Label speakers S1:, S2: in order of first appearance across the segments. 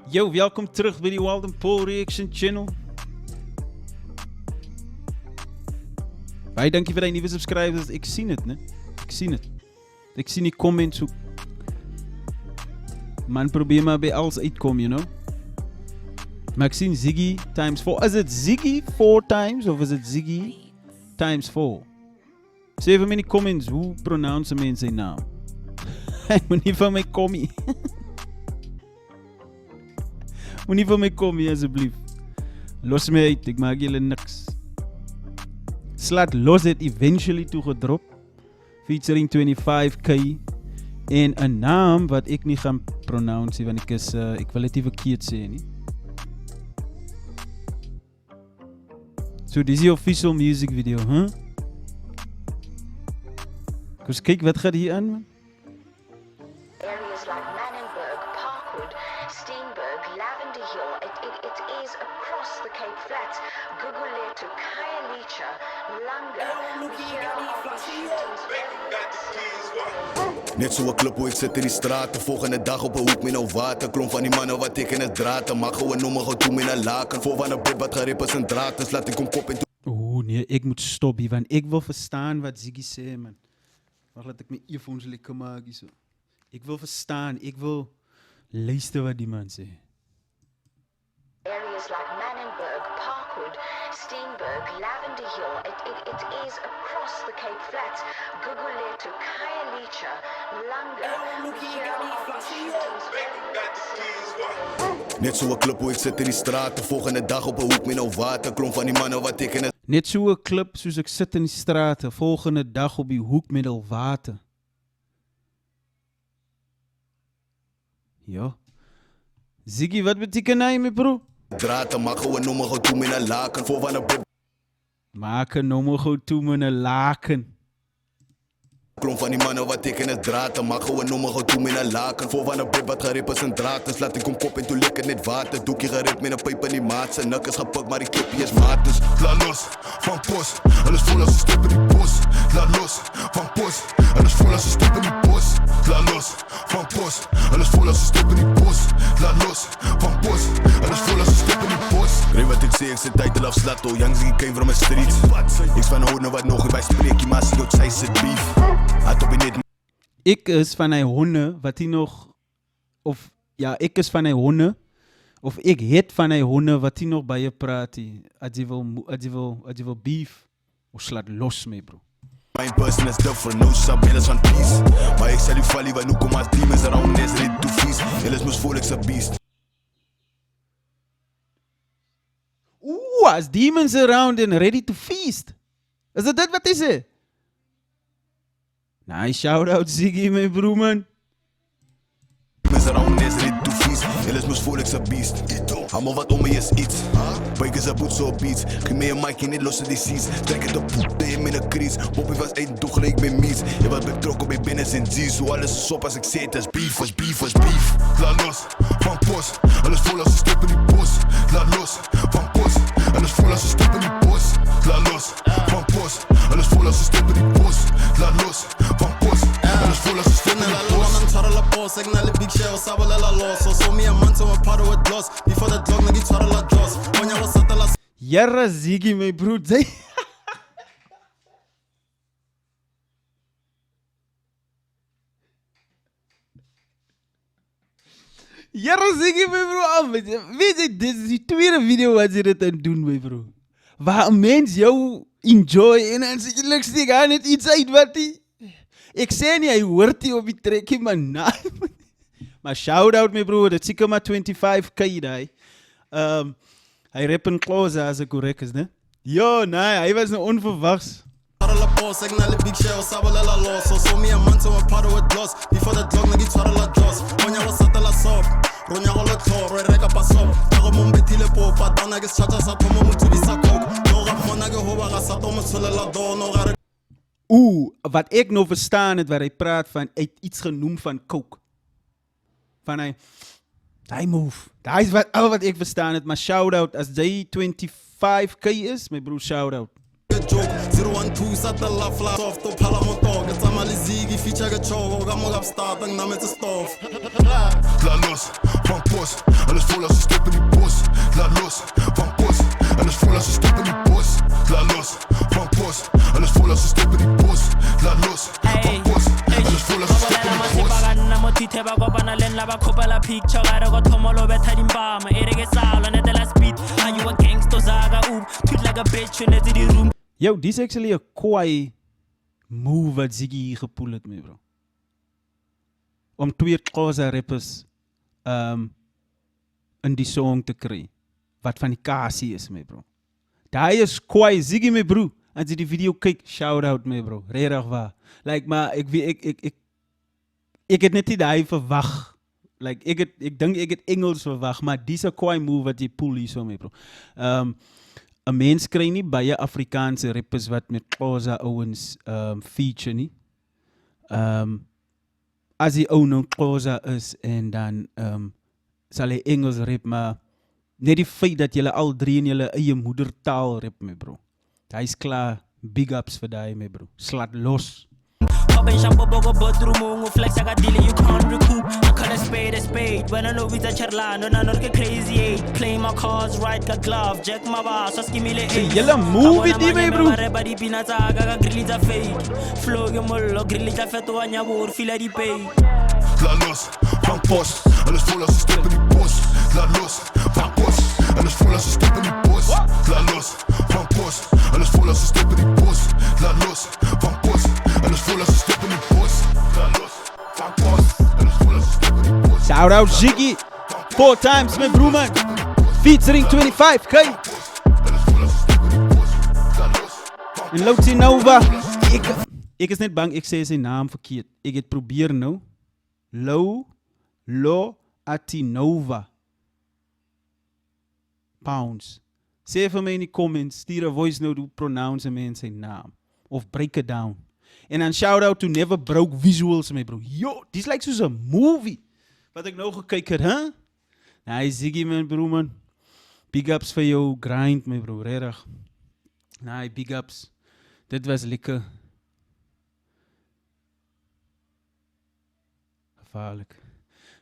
S1: Yo, welkom terug bij die Walden Paul Reaction Channel. Baie dankie vir die nieuwe subscribers. Ek sien het, né? Ek sien het. Ek sien die comments ook. Man, probeer maar bij alles uitkom, you know. Maar ek sien Ziggy times 4. Is het Ziggy 4 times of is het Ziggy times 4? Sê vir my in die comments, hoe pronounce mense sy naam? Hy moet nie van my kom nie. Moet nie van my kom nie, asjeblief. Los my uit, ek maak julle niks. Slat Los het eventually toegedrop, featuring 25K, en een naam wat ek nie gaan pronounce, want ek wil het nie verkeerd sê nie. So, dis die official music video, huh? Kus kyk, wat gaat hier aan, man?
S2: Areas like Manenberg, Parkwood, Steenberg, Lavender Hill, it is across the Cape Flats, Guguletu, Khayelitsha, Langa. We hear of the shootings
S3: Net so 'n klip hoe ek sit in die straat, de volgende dag op 'n hoek met nou water, klomp van die manne wat teken is draad, mag gewoon noem gou toe met 'n laken, voor van 'n bed wat gerepresenteerd is, laat ek kom kop en toe.
S1: Oeh, nee, ek moet stop hier, want ek wil verstaan wat Ziggy sê, man. Wacht, laat ek my earphones lekker maak hier so. Ek wil verstaan, ek wil luister wat die man sê.
S2: Areas like Manenberg, Parkwood, Steenberg, Lavender Hill, it is across the Cape Flats, Guguletu, Khayelitsha, Langa. We hear of the shootings
S3: Net so 'n klip hoe ek sit in die straat, de volgende dag op 'n hoek met nou water, klomp van die manne wat teken is.
S1: Net so 'n klip soos ek sit in die straat, de volgende dag op die hoek met al water. Ja. Ziggy, wat beteken hy, my bro?
S3: Draad, mag gewoon noem gou toe met 'n laken, voor van 'n bed.
S1: Maak 'n nommer gou toe met 'n laken.
S3: Klomp van die manne wat teken is draad, mag gewoon noem gou toe met 'n laken, voor van 'n bed wat gerepresenteerd is, laat ek kom kop en toe lekker net water, doekie gered met 'n pyp in die maat, se nik is gepik, maar die klippie is maat, dus laat los van pos, alles vol as 'n stop in die bos, laat los van pos, alles vol as 'n stop in die bos, laat los van pos, alles vol as 'n stop in die bos, laat los van pos, alles vol as 'n stop in die bos. Ry wat ek sê, ek sit tyd te laf slat, oh, young Ziggy came from the streets, ek's van honde wat nog by spreekie, maar sy jou sy sit beef. Ek is van die honde wat hy nog, of ja, ek is van die honde, of ek het van die honde wat hy nog by je praat, as jy wil beef, of slaat los mee, bro. My person is different, no sabellas van peace, maar ek sal die valie wat nu kom as demons around, there's ready to feast, jylle moes voel ek's a beast.
S1: Oeh, as demons around and ready to feast. Is dit wat hy sê? Nice shout-out, Ziggy, my bro, man.
S3: Demons around, there's ready to feast, jylle moes voel ek's a beast. Allemaal wat om my is iets, Bike is a boot so beats, geef my 'n mic en net los die seas, trek het op poep, hem in 'n kriis, Poppy was uit en toe gelijk met mies, jy wat betrok op my binnes en G's, so alles is op as ek sê het is beef, is beef, is beef. Laat los van pos, alles vol as 'n stop in die bos, laat los van pos, alles vol as 'n stop in die bos, laat los van pos, alles vol as 'n stop in die bos, laat los van pos, alles vol as 'n stop in die bos.
S4: Signal big shell, sabalela loss. So me a man to a part of a gloss. Before the dog, nigga, try to dross. When you was at the last.
S1: Jarra, Ziggy, my bro, say. Jarra, Ziggy, my bro, weet je, dit is die tweede video wat ze dit aan doen, my bro. Waar een mens jou enjoy en dan sê jy, luks die gaan net iets uit wat die. Ek sê nie, hy hoort die op die trekkie, maar na. Maar shout-out, my bro, dat seker maar 25K daai. Hy rap in close as ek correct is, ne? Yo, nee, hy was nou onverwachts.
S4: Signal big shell, sabalela loss. So me a man to a part of a gloss. Before the dog, nigga, try to dross. When you was at the last up. Ronya all the top, reka pas up. Tago mombetile popa, dana ge chacha sa tomo mutu bisa kok. No rap mona ge hoba ga sa tomo sulela do no ga.
S1: Oeh, wat ek nou verstaan het, waar hy praat van, hy het iets genoem van coke. Van hy move. Daar is wat ek verstaan het, maar shout-out, as jy 25K is, my bro, shout-out.
S4: Joke 012 zat de lafla soft op Halamontog. Het allemaal is Ziggy, feature gechog. Ga maar op start, dan nam het de stof.
S3: Laat los van pos, alles vol as 'n step in die bos. Laat los, van pos, alles vol as 'n step in die bos. Laat los, van pos, alles vol as 'n step in die bos. Laat los, van pos, alles vol as 'n step in die bos.
S5: Motite ba kopana le nna ba khopela picture ka re go thomolo betha dimpama e re ke sala ne the last beat are you a gangster zaga tweet like a bitch in the room.
S1: Yo, this actually a kwaai move wat Ziggy hier gepoel het, my bro. Om 2 Xhosa rappers in die song te kry, wat van die Kasi is, my bro. Daai is kwaai, Ziggy, my bro. As jy die video kyk, shout out, my bro. Regtig waar. Like, maar ek het net nie daai verwag. Like, ek dink ek het Engels verwag, maar dis 'n kwaai move wat jy poel hier so, my bro. 'n mens kry nie baie Afrikaanse rappers wat met Xhosa ouens feature nie. As die ou nou Xhosa is en dan sal hy Engels rap, maar net die feit dat julle al 3 in julle eie moedertaal rap, my bro. Hy is klaar, big ups vir daai, my bro. Slat los.
S5: Popping shampoo bogo bodroom flex I got deal you can't recoup. I call a spade when I know it's a charlan and I know get crazy eight. Play my cards right got glove jack my boss so skimmel eight.
S1: Julle move it die, my bro.
S5: Everybody peanuts aga grill is a fake. Flow your mollo grill is a feto anya woor feel die pay.
S3: Laat los, van pos, alles vol as 'n step in die bos. Laat los, van pos, alles vol as 'n step in die bos. Laat los, van pos, alles vol as 'n step in die bos. Laat los, van pos, alles vol as 'n step in die bos. Laat los, van pos, alles vol as 'n step in die bos.
S1: Shout out Ziggy. 4 times, my bro, man. Featuring 25K. En Loti Nova. Ek is net bang ek sê sy naam verkeerd. Ek het probeer nou. Lo Atinova pounds. Sê vir my in die comments, stuur 'n voice note hoe pronounce 'n mens sy naam of break it down. En dan shout out to Never Broke Visuals, my bro. Yo, dis like soos 'n movie wat ek nou gekyk het, hè? Nice Ziggy, man, bro, man. Big ups vir jou grind, my bro, regtig. Nee, big ups. Dit was lekker. Gevaarlik.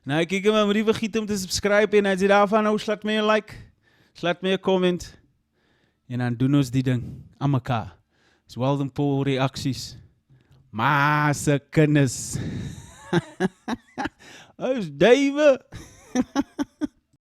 S1: Nou, kyk maar, moet nie vergeet om te subscribe en as jy daarvan nou, slaat my 'n like, slaat my 'n comment en dan doen ons die ding aan mekaar. Dis Weldon Paul reaksies. Maar se kinders. Ons Dave.